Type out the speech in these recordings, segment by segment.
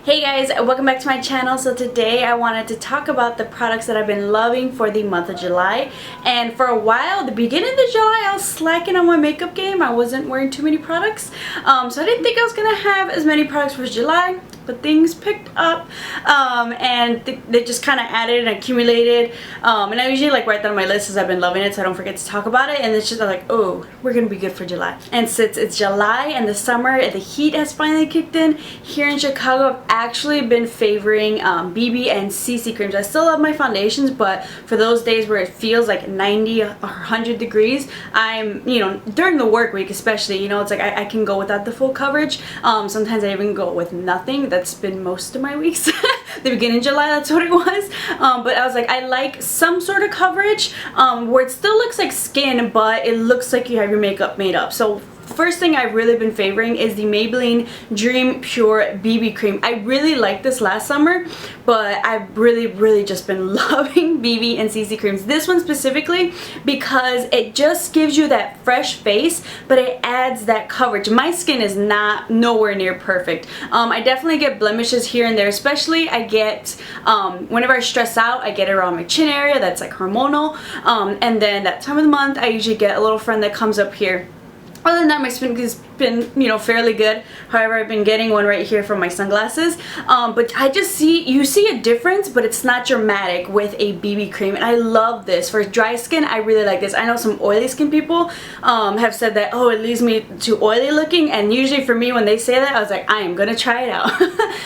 Hey guys, welcome back to my channel. So today I wanted to talk about the products that I've been loving for the month of July. And for a while, the beginning of July, I was slacking on my makeup game. I wasn't wearing too many products. So I didn't think I was gonna have as many products for July, but things picked up and they just kind of added and accumulated. And I usually like write down my list as I've been loving it so I don't forget to talk about it. And it's just like, oh, we're gonna be good for July. And since it's July and the summer, the heat has finally kicked in here in Chicago, I've actually been favoring BB and CC creams. I still love my foundations, but for those days where it feels like 90 or 100 degrees, I'm, during the work week especially, it's like I can go without the full coverage. Sometimes I even go with nothing. That's been most of my weeks. The beginning of July, that's what it was. But I was like, I like some sort of coverage where it still looks like skin, but it looks like you have your makeup made up. So first thing I've really been favoring is the Maybelline Dream Pure BB cream. I really liked this last summer, but I've really just been loving BB and CC creams. This one specifically because it just gives you that fresh face, but it adds that coverage. My skin is nowhere near perfect. I definitely get blemishes here and there, especially I get whenever I stress out, I get it around my chin area. That's like hormonal. And then that time of the month, I usually get a little friend that comes up here. Other than that, my skin has been, fairly good. However, I've been getting one right here from my sunglasses. But you see a difference, but it's not dramatic with a BB cream. And I love this. For dry skin, I really like this. I know some oily skin people have said that, oh, it leaves me too oily looking. And usually for me, when they say that, I was like, I am going to try it out.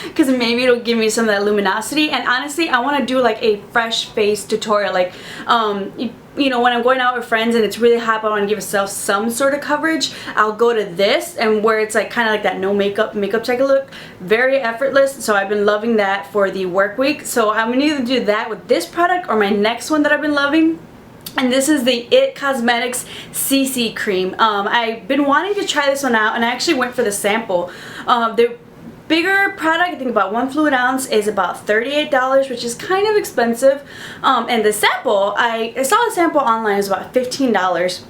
Because maybe it'll give me some of that luminosity. And honestly, I want to do like a fresh face tutorial. Like, when I'm going out with friends and it's really hot, but I want to give myself some sort of coverage, I'll go to this, and where it's like kind of like that no makeup checker look, very effortless. So I've been loving that for the work week. So I'm gonna either do that with this product or my next one that I've been loving. And this is the IT Cosmetics CC cream. I've been wanting to try this one out, and I actually went for the sample. The bigger product, I think about 1 fluid ounce, is about $38, which is kind of expensive. And the sample, I saw the sample online, it was about $15.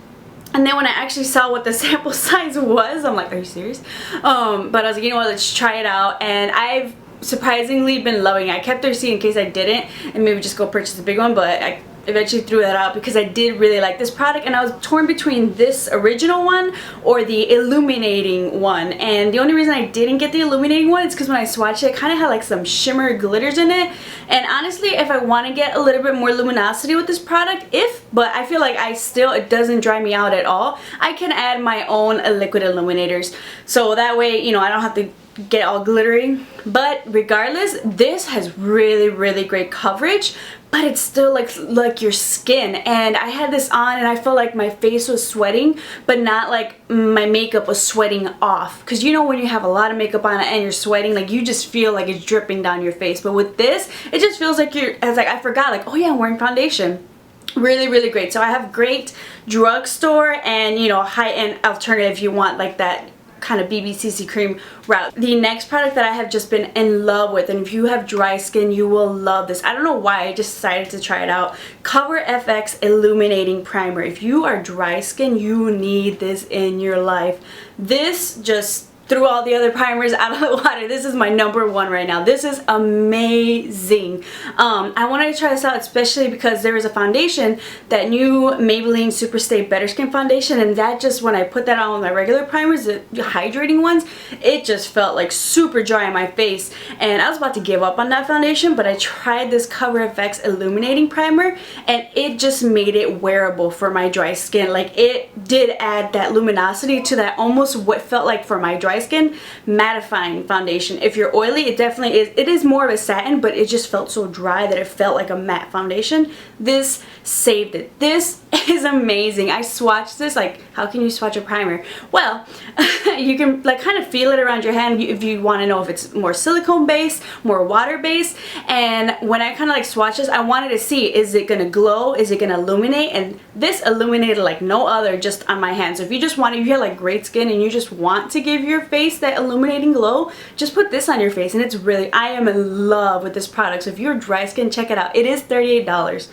And then when I actually saw what the sample size was, I'm like, are you serious? But I was like, you know what, let's try it out. And I've surprisingly been loving it. I kept the receipt in case I didn't, and maybe just go purchase a big one, but I eventually threw that out because I did really like this product, and I was torn between this original one or the Illuminating one. And the only reason I didn't get the Illuminating one is because when I swatched it, it kind of had like some shimmer glitters in it. And honestly, if I want to get a little bit more luminosity with this product, but I feel like it doesn't dry me out at all, I can add my own liquid illuminators. So that way, I don't have to get all glittery. But regardless, this has really great coverage, but it's still like your skin. And I had this on and I felt like my face was sweating, but not like my makeup was sweating off. Because when you have a lot of makeup on and you're sweating, like you just feel like it's dripping down your face. But with this, it just feels like I forgot, like, oh yeah, I'm wearing foundation. Really great. So I have great drugstore and high-end alternative if you want like that kind of BB CC cream route. The next product that I have just been in love with, and if you have dry skin, you will love this. I don't know why, I just decided to try it out. Cover FX Illuminating Primer. If you are dry skin, you need this in your life. This just threw all the other primers out of the water. This is my #1 right now. This is amazing. I wanted to try this out especially because there is a foundation, that new Maybelline Super Stay Better Skin foundation, and that just, when I put that on with my regular primers, the hydrating ones, it just felt like super dry on my face. And I was about to give up on that foundation, but I tried this Cover FX Illuminating Primer, and it just made it wearable for my dry skin. Like, it did add that luminosity to that almost what felt like for my dry skin mattifying foundation. If you're oily, it definitely is. It is more of a satin, but it just felt so dry that it felt like a matte foundation. This saved it. This is amazing. I swatched this. Like, how can you swatch a primer? Well, you can like kind of feel it around your hand if you want to know if it's more silicone based, more water based. And when I kind of like swatched this, I wanted to see, is it gonna glow? Is it gonna illuminate? And this illuminated like no other just on my hand. So if you have like great skin and you just want to give your face that illuminating glow, just put this on your face, and it's really, I am in love with this product. So if you're dry skin, check it out. It is $38,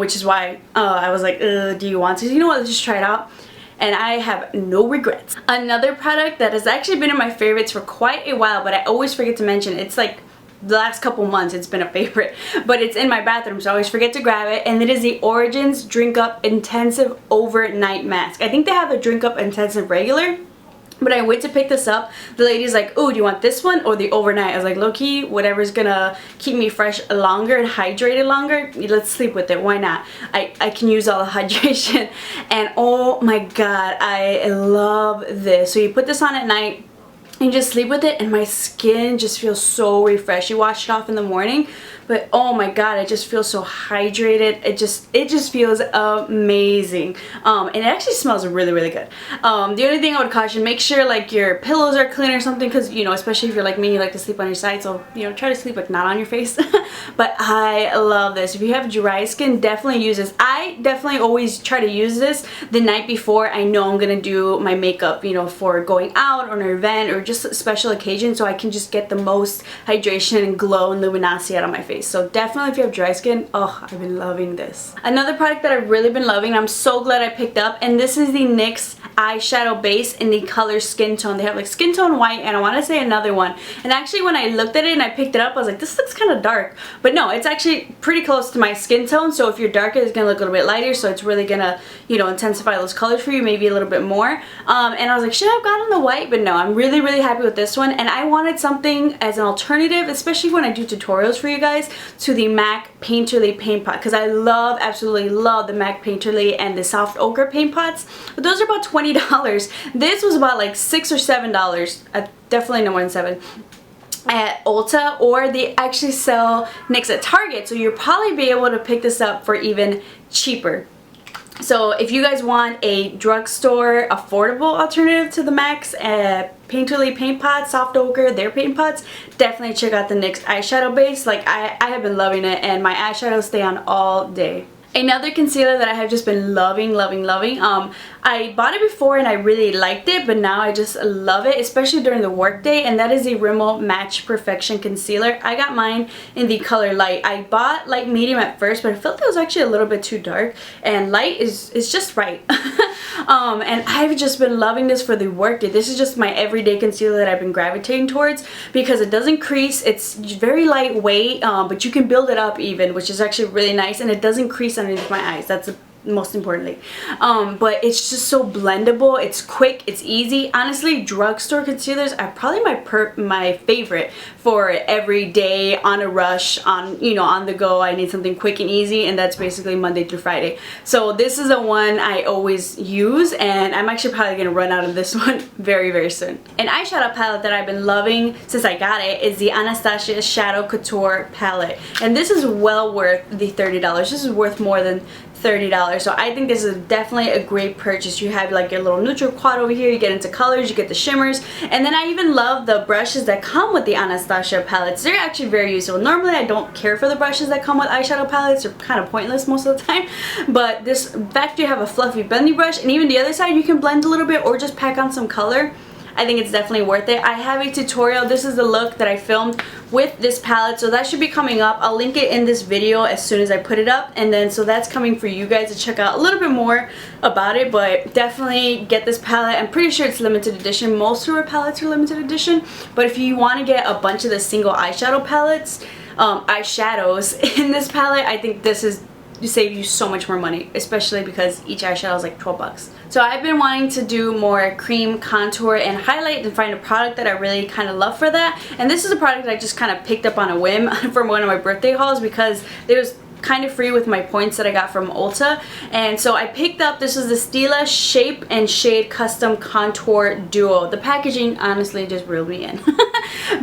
which is why I was like, do you want to? You know what, let's just try it out. and I have no regrets. Another product that has actually been in my favorites for quite a while, but I always forget to mention, it's like the last couple months it's been a favorite, but it's in my bathroom, so I always forget to grab it, and it is the Origins Drink Up Intensive Overnight Mask. I think they have a Drink Up Intensive regular, but I went to pick this up. The lady's like, oh, do you want this one or the overnight? I was like, low-key, whatever's gonna keep me fresh longer and hydrated longer, let's sleep with it. Why not? I can use all the hydration. And oh my god, I love this. So you put this on at night and just sleep with it, and my skin just feels so refreshed. You wash it off in the morning, but oh my god, it just feels so hydrated. It just feels amazing. And it actually smells really, really good. The only thing I would caution, make sure like your pillows are clean or something, because you know, especially if you're like me, you like to sleep on your side, so you know, try to sleep like not on your face. But I love this. If you have dry skin, definitely use this. I definitely always try to use this the night before I know I'm gonna do my makeup, you know, for going out on an event or just a special occasion, so I can just get the most hydration and glow and luminosity out of my face. So definitely if you have dry skin, oh, I've been loving this. Another product that I've really been loving, and I'm so glad I picked up, and this is the NYX eyeshadow base in the color Skin Tone. They have like Skin Tone White, and I want to say another one. And actually when I looked at it and I picked it up, I was like, this looks kind of dark. But no, it's actually pretty close to my skin tone, so if you're darker, it's going to look a little bit lighter, so it's really going to, you know, intensify those colors for you, maybe a little bit more. And I was like, should I have gotten the white? But no, I'm really, really happy with this one, and I wanted something as an alternative, especially when I do tutorials for you guys, to the MAC Painterly paint pot, because I love, absolutely love the MAC Painterly and the Soft Ochre paint pots, but those are about $20. This was about like $6 or $7, definitely no more than $7, at Ulta, or they actually sell NYX at Target, so you'll probably be able to pick this up for even cheaper. So if you guys want a drugstore affordable alternative to the MAC's Painterly paint pots, Soft Ochre, their paint pots, definitely check out the NYX eyeshadow base. Like I have been loving it, and my eyeshadows stay on all day. Another concealer that I have just been loving, loving, loving. I bought it before and I really liked it, but now I just love it, especially during the workday, and that is the Rimmel Match Perfection Concealer. I got mine in the color light. I bought light medium at first, but I felt it was actually a little bit too dark, and light is just right. And I've just been loving this for the workday. This is just my everyday concealer that I've been gravitating towards, because it doesn't crease, it's very lightweight, but you can build it up even, which is actually really nice, and it doesn't crease underneath my eyes. That's most importantly. But it's just so blendable, it's quick, it's easy. Honestly, drugstore concealers are probably my favorite for every day, on a rush, on, you know, on the go. I need something quick and easy, and that's basically Monday through Friday. So this is the one I always use, and I'm actually probably gonna run out of this one very, very soon. An eyeshadow palette that I've been loving since I got it is the Anastasia Shadow Couture palette, and this is well worth the $30. This is worth more than $30, so I think this is definitely a great purchase. You have like your little neutral quad over here, you get into colors, you get the shimmers, and then I even love the brushes that come with the Anastasia palettes. They're actually very useful. Normally I don't care for the brushes that come with eyeshadow palettes, they're kind of pointless most of the time, but this, in fact, you have a fluffy bendy brush, and even the other side you can blend a little bit or just pack on some color. I think it's definitely worth it. I have a tutorial. This is the look that I filmed with this palette, so that should be coming up. I'll link it in this video as soon as I put it up, and then so that's coming for you guys to check out a little bit more about it, but definitely get this palette. I'm pretty sure it's limited edition. Most of our palettes are limited edition, but if you want to get a bunch of the single eyeshadow palettes, eyeshadows in this palette, I think this is to save you so much more money, especially because each eyeshadow is like 12 bucks. So I've been wanting to do more cream contour and highlight and find a product that I really kind of love for that, and this is a product that I just kind of picked up on a whim from one of my birthday hauls, because it was kind of free with my points that I got from Ulta. And so I picked up, this is the Stila Shape and Shade Custom Contour Duo. The packaging honestly just reeled me in.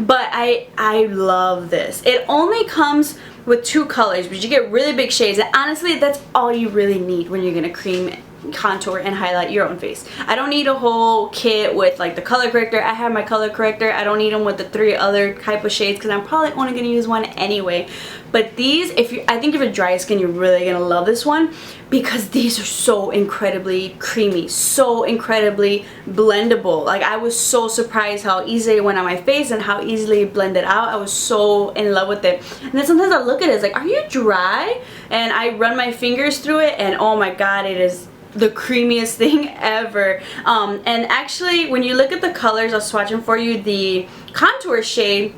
But I love this. It only comes with 2 colors, but you get really big shades, and honestly that's all you really need when you're gonna cream, contour, and highlight your own face. I don't need a whole kit with like the color corrector. I have my color corrector. I don't need them with the 3 other type of shades, because I'm probably only going to use one anyway. But these, I think if you're dry skin, you're really going to love this one, because these are so incredibly creamy, so incredibly blendable. Like, I was so surprised how easily it went on my face and how easily it blended out. I was so in love with it. And then sometimes I look at it, it's like, are you dry? And I run my fingers through it, and oh my god, it is the creamiest thing ever. And actually, when you look at the colors, I was swatching for you the contour shade.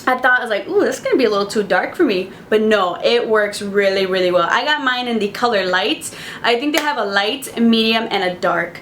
I thought, I was like, ooh, this is going to be a little too dark for me. But no, it works really, really well. I got mine in the color light. I think they have a light, a medium, and a dark.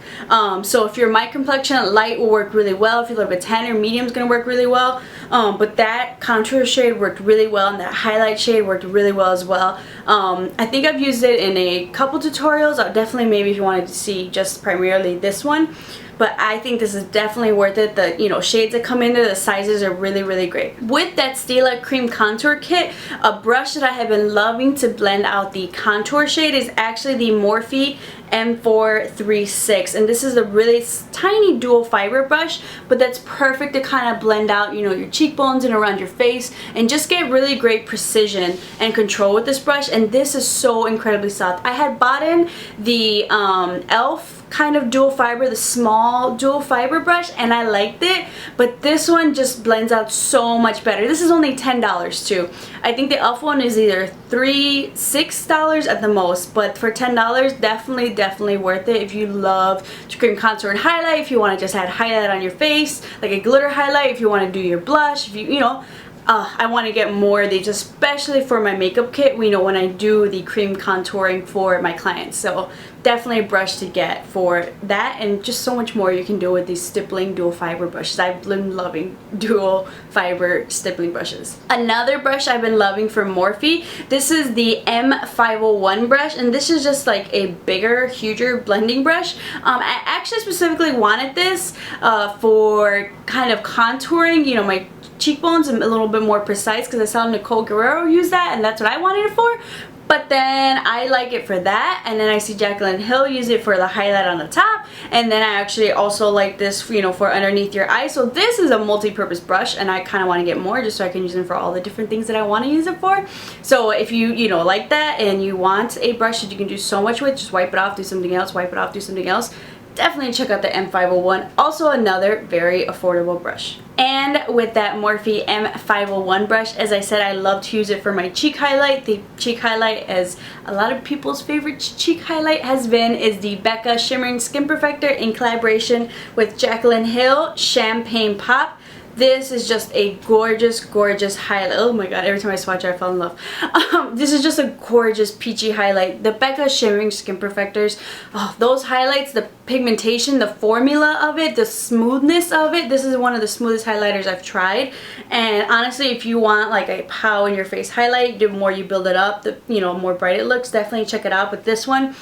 So if you're my complexion, light will work really well. If you're a little bit tanner, medium is going to work really well. But that contour shade worked really well, and that highlight shade worked really well as well. I think I've used it in a couple tutorials. I'll definitely, maybe if you wanted to see just primarily this one. But I think this is definitely worth it. The, you know, shades that come in there, the sizes are really, really great. With that Stila Cream Contour Kit, a brush that I have been loving to blend out the contour shade is actually the Morphe M436. And this is a really tiny dual fiber brush, but that's perfect to kind of blend out, you know, your cheekbones and around your face and just get really great precision and control with this brush. And this is so incredibly soft. I had bought in the e.l.f. kind of dual fiber, the small dual fiber brush, and I liked it, but this one just blends out so much better. This is only $10 too. I think the e.l.f. one is either $6 at the most, but for $10, definitely worth it if you love to cream contour and highlight, if you want to just add highlight on your face, like a glitter highlight, if you want to do your blush, if you know, I want to get more of these, especially for my makeup kit, you know, when I do the cream contouring for my clients. So definitely a brush to get for that, and just so much more you can do with these stippling dual fiber brushes. I've been loving dual fiber stippling brushes. Another brush I've been loving from Morphe, this is the M501 brush, and this is just like a bigger, huger blending brush. I actually specifically wanted this for kind of contouring, you know, my cheekbones and a little bit more precise, because I saw Nicole Guerrero use that and that's what I wanted it for. But then I like it for that, and then I see Jaclyn Hill use it for the highlight on the top, and then I actually also like this, you know, for underneath your eye. So this is a multi-purpose brush, and I kind of want to get more just so I can use them for all the different things that I want to use it for. So if you know, like that and you want a brush that you can do so much with, just wipe it off, do something else, wipe it off, do something else, definitely check out the M501. Also another very affordable brush. And with that Morphe M501 brush, as I said, I love to use it for my cheek highlight. The cheek highlight, as a lot of people's favorite cheek highlight has been, is the Becca Shimmering Skin Perfector in collaboration with Jaclyn Hill Champagne Pop. This is just a gorgeous, gorgeous highlight. Oh my god, every time I swatch it, I fall in love. This is just a gorgeous peachy highlight. The Becca Shimmering Skin Perfectors, oh, those highlights, the pigmentation, the formula of it, the smoothness of it, this is one of the smoothest highlighters I've tried. And honestly, if you want like a pow in your face highlight, the more you build it up, the, you know, more bright it looks. Definitely check it out. But this one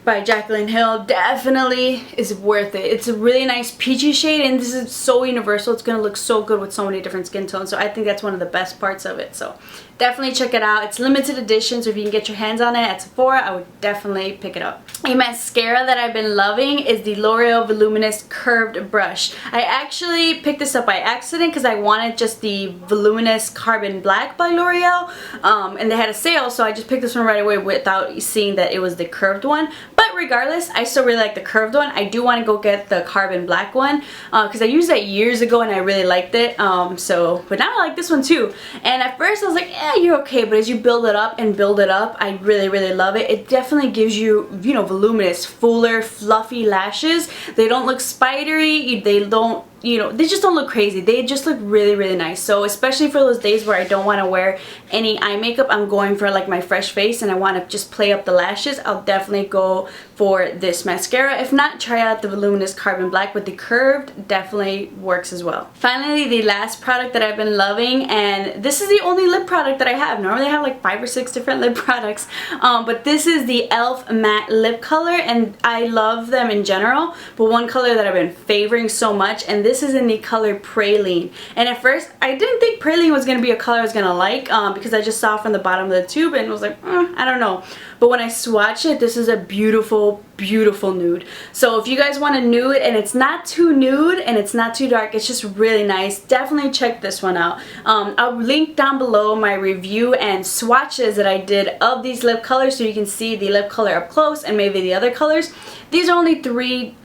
by Jaclyn Hill definitely is worth it. It's a really nice peachy shade, and this is so universal. It's gonna look so good with so many different skin tones. So I think that's one of the best parts of it. So definitely check it out. It's limited edition, so if you can get your hands on it at Sephora, I would definitely pick it up. A mascara that I've been loving is the L'Oreal Voluminous Curved Brush. I actually picked this up by accident because I wanted just the Voluminous Carbon Black by L'Oreal, and they had a sale, so I just picked this one right away without seeing that it was the curved one. But regardless, I still really like the curved one. I do want to go get the Carbon Black one because I used that years ago and I really liked it. But now I like this one too. And at first I was like, yeah, you're okay. But as you build it up and build it up, I really, really love it. It definitely gives you, you know, voluminous, fuller, fluffy lashes. They don't look spidery. They don't, you know, they just don't look crazy. They just look really, really nice. So especially for those days where I don't want to wear any eye makeup, I'm going for like my fresh face and I want to just play up the lashes, I'll definitely go for this mascara. If not, try out the Voluminous Carbon Black, but the curved definitely works as well. Finally, the last product that I've been loving, and this is the only lip product that I have. Normally I have like 5 or 6 different lip products, but this is the e.l.f. Matte Lip Color, and I love them in general, but one color that I've been favoring so much, and this is in the color Praline. And at first I didn't think Praline was going to be a color I was going to like because I just saw it from the bottom of the tube and was like, I don't know. But when I swatched it, this is a beautiful, beautiful nude. So if you guys want a nude and it's not too nude and it's not too dark, it's just really nice, definitely check this one out. I'll link down below my review and swatches that I did of these lip colors so you can see the lip color up close and maybe the other colors. These are only $3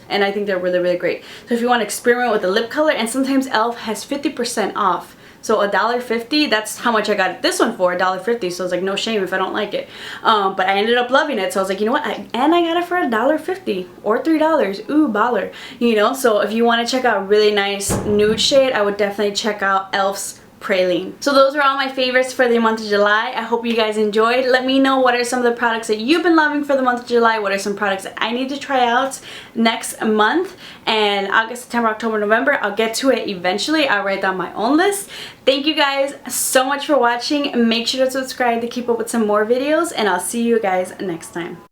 and I think they're really, really great. So if you want to experiment with the lip color, and sometimes e.l.f. has 50% off So $1.50, that's how much I got this one for, $1.50. So I was like, no shame if I don't like it. But I ended up loving it. So I was like, you know what? And I got it for $1.50 or $3. Ooh, baller. You know, so if you want to check out a really nice nude shade, I would definitely check out e.l.f.'s Praline. So those are all my favorites for the month of July. I hope you guys enjoyed. Let me know what are some of the products that you've been loving for the month of July. What are some products that I need to try out next month? And August, September, October, November, I'll get to it eventually. I'll write down my own list. Thank you guys so much for watching. Make sure to subscribe to keep up with some more videos, and I'll see you guys next time.